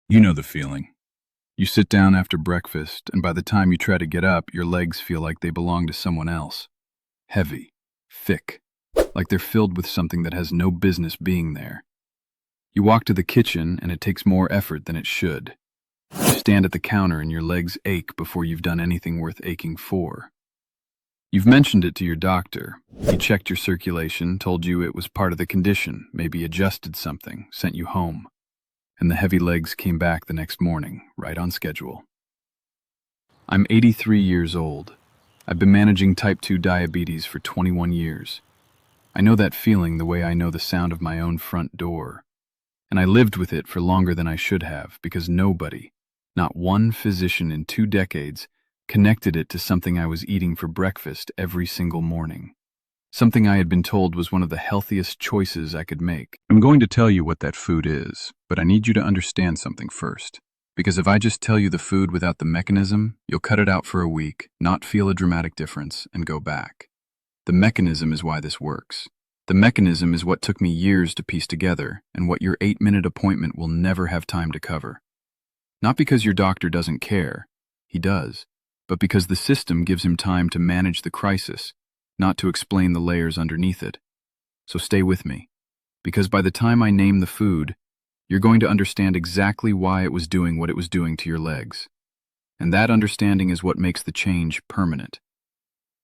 You know the feeling. You sit down after breakfast, and by the time you try to get up, your legs feel like they belong to someone else. Heavy, thick, like they're filled with something that has no business being there. You walk to the kitchen, and it takes more effort than it should. You stand at the counter, and your legs ache before you've done anything worth aching for. You've mentioned it to your doctor. He checked your circulation, told you it was part of the condition, maybe adjusted something, sent you home. And the heavy legs came back the next morning, right on schedule. I'm 83 years old. I've been managing type 2 diabetes for 21 years. I know that feeling the way I know the sound of my own front door. And I lived with it for longer than I should have because nobody, not one physician in 2 decades, connected it to something I was eating for breakfast every single morning. Something I had been told was one of the healthiest choices I could make. I'm going to tell you what that food is, but I need you to understand something first. Because if I just tell you the food without the mechanism, you'll cut it out for a week, not feel a dramatic difference, and go back. The mechanism is why this works. The mechanism is what took me years to piece together, and what your 8-minute appointment will never have time to cover. Not because your doctor doesn't care, he does, but because the system gives him time to manage the crisis, not to explain the layers underneath it. So stay with me, because by the time I name the food, you're going to understand exactly why it was doing what it was doing to your legs. And that understanding is what makes the change permanent.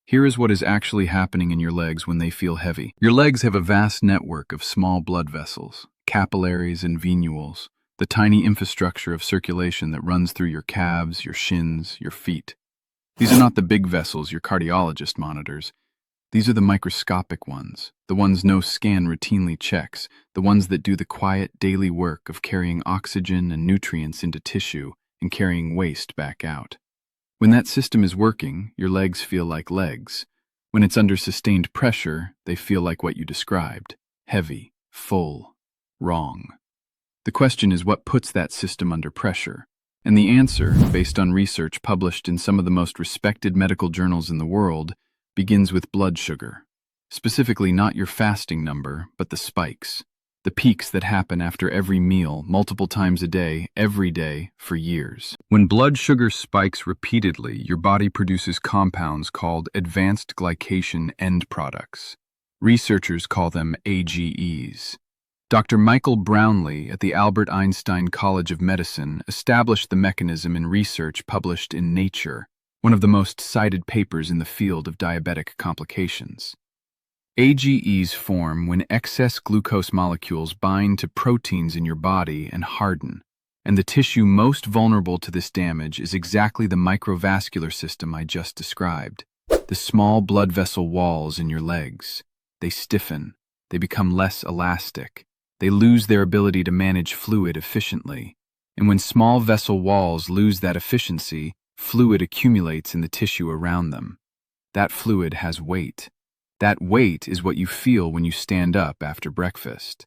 Here is what is actually happening in your legs when they feel heavy. Your legs have a vast network of small blood vessels, capillaries and venules, the tiny infrastructure of circulation that runs through your calves, your shins, your feet. These are not the big vessels your cardiologist monitors. These are the microscopic ones, the ones no scan routinely checks, the ones that do the quiet daily work of carrying oxygen and nutrients into tissue and carrying waste back out. When that system is working, your legs feel like legs. When it's under sustained pressure, they feel like what you described: heavy, full, wrong. The question is what puts that system under pressure? And the answer, based on research published in some of the most respected medical journals in the world, begins with blood sugar. Specifically not your fasting number, but the spikes. The peaks that happen after every meal, multiple times a day, every day, for years. When blood sugar spikes repeatedly, your body produces compounds called advanced glycation end products. Researchers call them AGEs. Dr. Michael Brownlee at the Albert Einstein College of Medicine established the mechanism in research published in Nature, one of the most cited papers in the field of diabetic complications. AGEs form when excess glucose molecules bind to proteins in your body and harden, and the tissue most vulnerable to this damage is exactly the microvascular system I just described. The small blood vessel walls in your legs. They stiffen, they become less elastic, they lose their ability to manage fluid efficiently, and when small vessel walls lose that efficiency, fluid accumulates in the tissue around them. That fluid has weight. That weight is what you feel when you stand up after breakfast.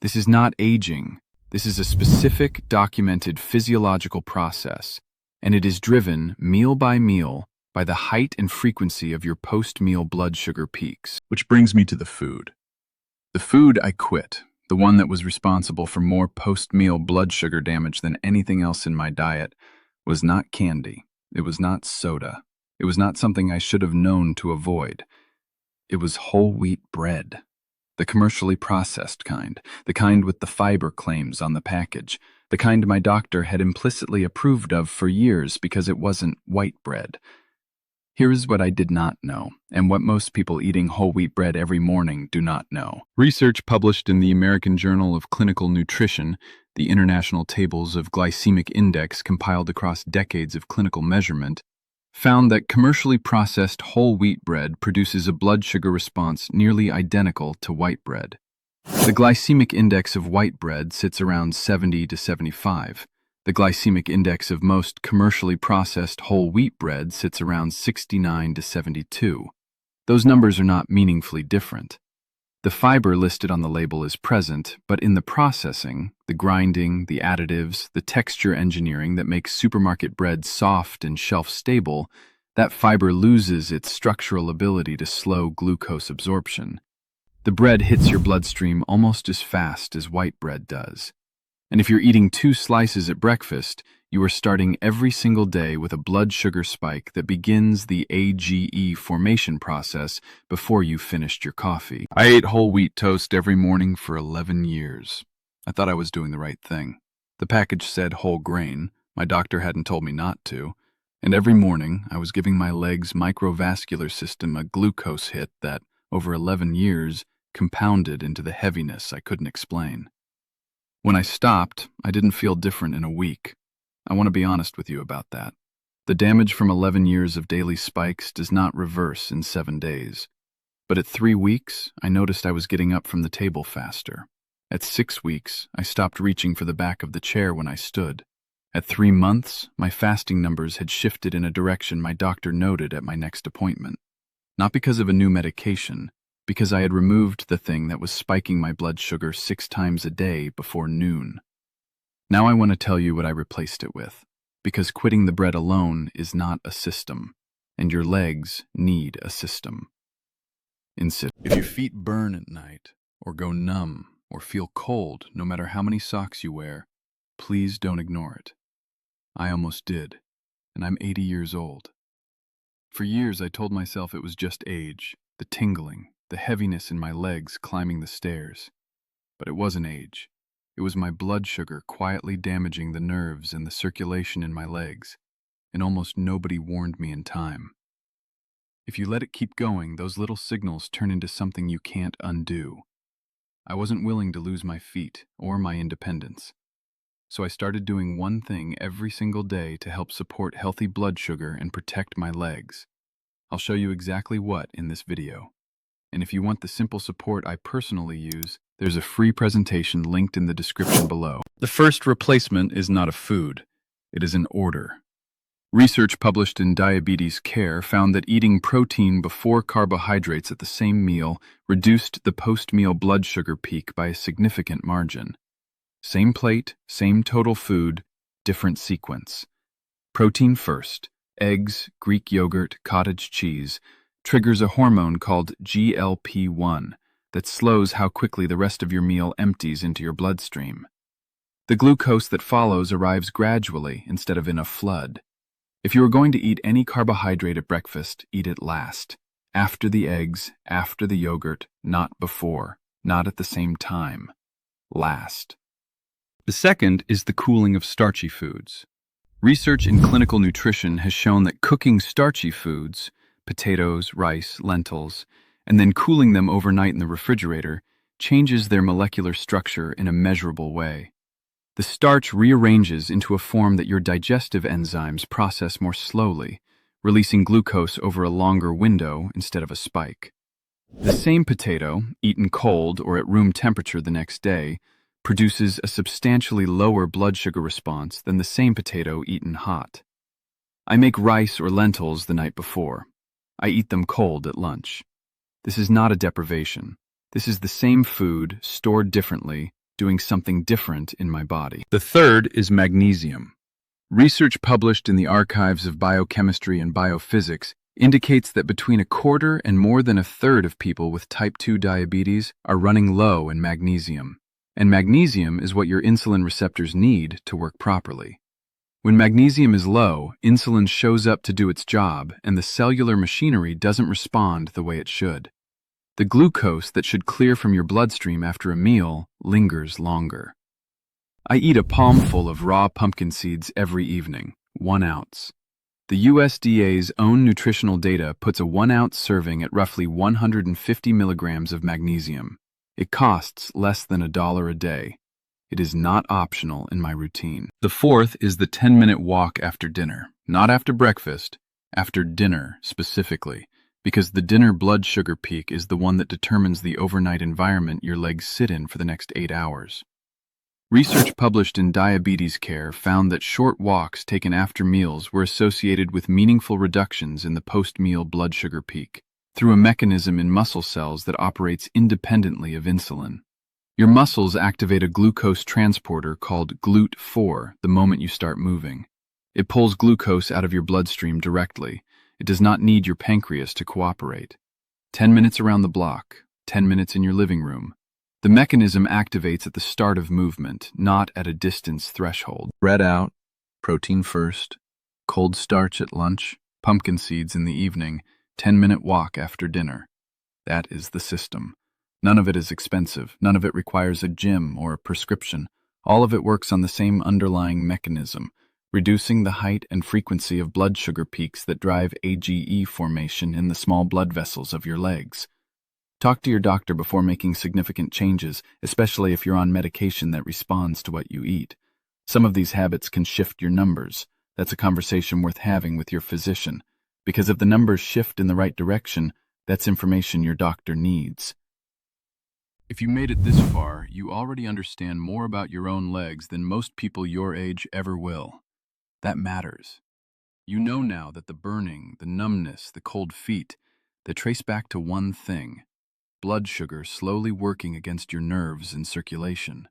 This is not aging. This is a specific, documented physiological process, and it is driven, meal by meal, by the height and frequency of your post-meal blood sugar peaks. Which brings me to the food. The food I quit, the one that was responsible for more post-meal blood sugar damage than anything else in my diet, was not candy. It was not soda. It was not something I should have known to avoid. It was whole wheat bread. The commercially processed kind, the kind with the fiber claims on the package, the kind my doctor had implicitly approved of for years because it wasn't white bread. Here is what I did not know, and what most people eating whole wheat bread every morning do not know. Research published in the American Journal of Clinical Nutrition, the International Tables of Glycemic Index compiled across decades of clinical measurement, found that commercially processed whole wheat bread produces a blood sugar response nearly identical to white bread. The glycemic index of white bread sits around 70 to 75. The glycemic index of most commercially processed whole wheat bread sits around 69 to 72. Those numbers are not meaningfully different. The fiber listed on the label is present, but in the processing, the grinding, the additives, the texture engineering that makes supermarket bread soft and shelf-stable, that fiber loses its structural ability to slow glucose absorption. The bread hits your bloodstream almost as fast as white bread does. And if you're eating 2 slices at breakfast, you are starting every single day with a blood sugar spike that begins the AGE formation process before you've finished your coffee. I ate whole wheat toast every morning for 11 years. I thought I was doing the right thing. The package said whole grain. My doctor hadn't told me not to. And every morning, I was giving my leg's microvascular system a glucose hit that, over 11 years, compounded into the heaviness I couldn't explain. When I stopped, I didn't feel different in a week. I want to be honest with you about that. The damage from 11 years of daily spikes does not reverse in 7 days. But at 3 weeks, I noticed I was getting up from the table faster. At 6 weeks, I stopped reaching for the back of the chair when I stood. At 3 months, my fasting numbers had shifted in a direction my doctor noted at my next appointment. Not because of a new medication, because I had removed the thing that was spiking my blood sugar 6 times a day before noon. Now I want to tell you what I replaced it with, because quitting the bread alone is not a system, and your legs need a system. If your feet burn at night, or go numb, or feel cold no matter how many socks you wear, please don't ignore it. I almost did, and I'm 80 years old. For years I told myself it was just age, the tingling, the heaviness in my legs climbing the stairs. But it wasn't age. It was my blood sugar quietly damaging the nerves and the circulation in my legs, and almost nobody warned me in time. If you let it keep going, those little signals turn into something you can't undo. I wasn't willing to lose my feet or my independence. So I started doing one thing every single day to help support healthy blood sugar and protect my legs. I'll show you exactly what in this video. And if you want the simple support I personally use, there's a free presentation linked in the description below. The first replacement is not a food. It is an order. Research published in Diabetes Care found that eating protein before carbohydrates at the same meal reduced the post-meal blood sugar peak by a significant margin. Same plate, same total food, different sequence. Protein first, eggs, Greek yogurt, cottage cheese, triggers a hormone called GLP-1 that slows how quickly the rest of your meal empties into your bloodstream. The glucose that follows arrives gradually instead of in a flood. If you are going to eat any carbohydrate at breakfast, eat it last. After the eggs, after the yogurt, not before, not at the same time. Last. The second is the cooling of starchy foods. Research in clinical nutrition has shown that cooking starchy foods, potatoes, rice, lentils, and then cooling them overnight in the refrigerator changes their molecular structure in a measurable way. The starch rearranges into a form that your digestive enzymes process more slowly, releasing glucose over a longer window instead of a spike. The same potato, eaten cold or at room temperature the next day, produces a substantially lower blood sugar response than the same potato eaten hot. I make rice or lentils the night before. I eat them cold at lunch. This is not a deprivation. This is the same food, stored differently, doing something different in my body. The third is magnesium. Research published in the Archives of Biochemistry and Biophysics indicates that between a quarter and more than a third of people with type 2 diabetes are running low in magnesium. And magnesium is what your insulin receptors need to work properly. When magnesium is low, insulin shows up to do its job, and the cellular machinery doesn't respond the way it should. The glucose that should clear from your bloodstream after a meal lingers longer. I eat a palmful of raw pumpkin seeds every evening, 1 ounce. The USDA's own nutritional data puts a 1-ounce serving at roughly 150 milligrams of magnesium. It costs less than $1 a day. It is not optional in my routine. The fourth is the 10-minute walk after dinner. Not after breakfast, after dinner specifically, because the dinner blood sugar peak is the one that determines the overnight environment your legs sit in for the next 8 hours. Research published in Diabetes Care found that short walks taken after meals were associated with meaningful reductions in the post-meal blood sugar peak, through a mechanism in muscle cells that operates independently of insulin. Your muscles activate a glucose transporter called GLUT4 the moment you start moving. It pulls glucose out of your bloodstream directly. It does not need your pancreas to cooperate. 10 minutes around the block, 10 minutes in your living room. The mechanism activates at the start of movement, not at a distance threshold. Bread out, protein first, cold starch at lunch, pumpkin seeds in the evening, 10-minute walk after dinner. That is the system. None of it is expensive. None of it requires a gym or a prescription. All of it works on the same underlying mechanism, reducing the height and frequency of blood sugar peaks that drive AGE formation in the small blood vessels of your legs. Talk to your doctor before making significant changes, especially if you're on medication that responds to what you eat. Some of these habits can shift your numbers. That's a conversation worth having with your physician, because if the numbers shift in the right direction, that's information your doctor needs. If you made it this far, you already understand more about your own legs than most people your age ever will. That matters. You know now that the burning, the numbness, the cold feet, they trace back to one thing: blood sugar slowly working against your nerves and circulation.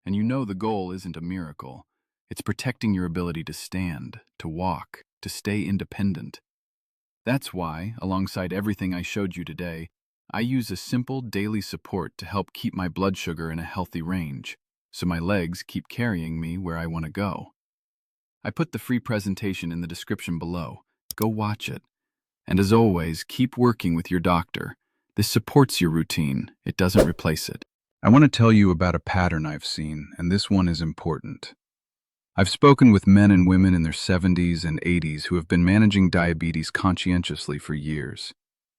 And you know the goal isn't a miracle. It's protecting your ability to stand, to walk, to stay independent. That's why, alongside everything I showed you today, I use a simple daily support to help keep my blood sugar in a healthy range, so my legs keep carrying me where I want to go. I put the free presentation in the description below. Go watch it. And as always, keep working with your doctor. This supports your routine. It doesn't replace it. I want to tell you about a pattern I've seen, and this one is important. I've spoken with men and women in their 70s and 80s who have been managing diabetes conscientiously for years,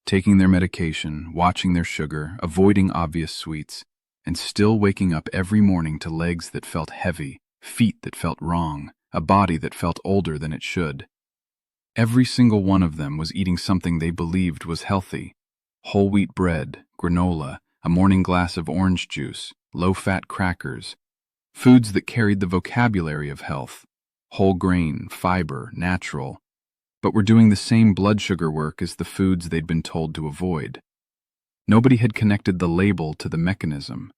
taking their medication, watching their sugar, avoiding obvious sweets, and still waking up every morning to legs that felt heavy, feet that felt wrong, a body that felt older than it should. Every single one of them was eating something they believed was healthy: whole wheat bread, granola, a morning glass of orange juice, low-fat crackers, foods that carried the vocabulary of health, whole grain, fiber, natural, but were doing the same blood sugar work as the foods they'd been told to avoid. Nobody had connected the label to the mechanism.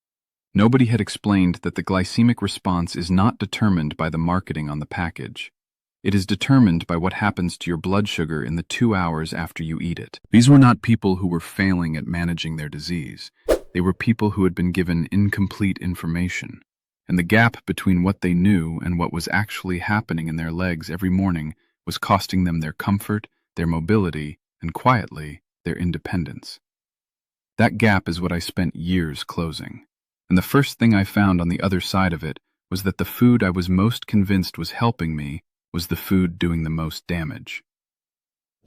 Nobody had explained that the glycemic response is not determined by the marketing on the package. It is determined by what happens to your blood sugar in the 2 hours after you eat it. These were not people who were failing at managing their disease. They were people who had been given incomplete information, and the gap between what they knew and what was actually happening in their legs every morning was costing them their comfort, their mobility, and quietly, their independence. That gap is what I spent years closing. And the first thing I found on the other side of it was that the food I was most convinced was helping me was the food doing the most damage.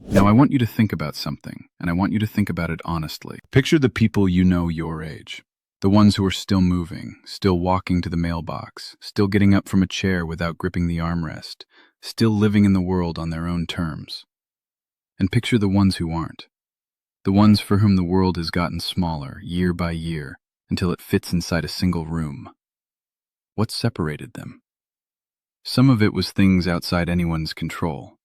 Now I want you to think about something, and I want you to think about it honestly. Picture the people you know your age. The ones who are still moving, still walking to the mailbox, still getting up from a chair without gripping the armrest, still living in the world on their own terms. And picture the ones who aren't. The ones for whom the world has gotten smaller, year by year, until it fits inside a single room. What separated them? Some of it was things outside anyone's control,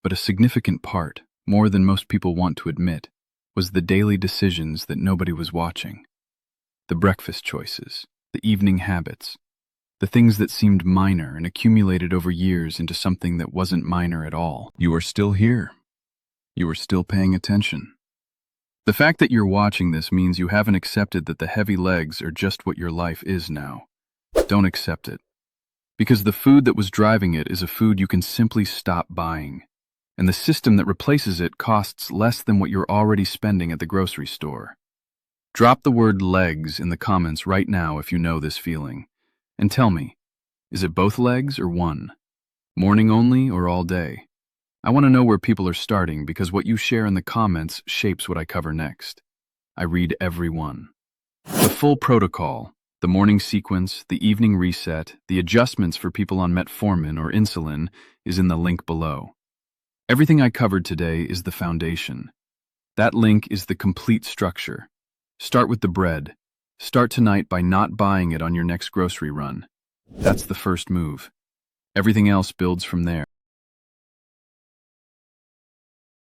but a significant part, more than most people want to admit, was the daily decisions that nobody was watching. The breakfast choices, the evening habits, the things that seemed minor and accumulated over years into something that wasn't minor at all. You are still here. You are still paying attention. The fact that you're watching this means you haven't accepted that the heavy legs are just what your life is now. Don't accept it. Because the food that was driving it is a food you can simply stop buying. And the system that replaces it costs less than what you're already spending at the grocery store. Drop the word legs in the comments right now if you know this feeling. And tell me, is it both legs or one? Morning only or all day? I want to know where people are starting because what you share in the comments shapes what I cover next. I read every one. The full protocol, the morning sequence, the evening reset, the adjustments for people on metformin or insulin is in the link below. Everything I covered today is the foundation. That link is the complete structure. Start with the bread. Start tonight by not buying it on your next grocery run. That's the first move. Everything else builds from there.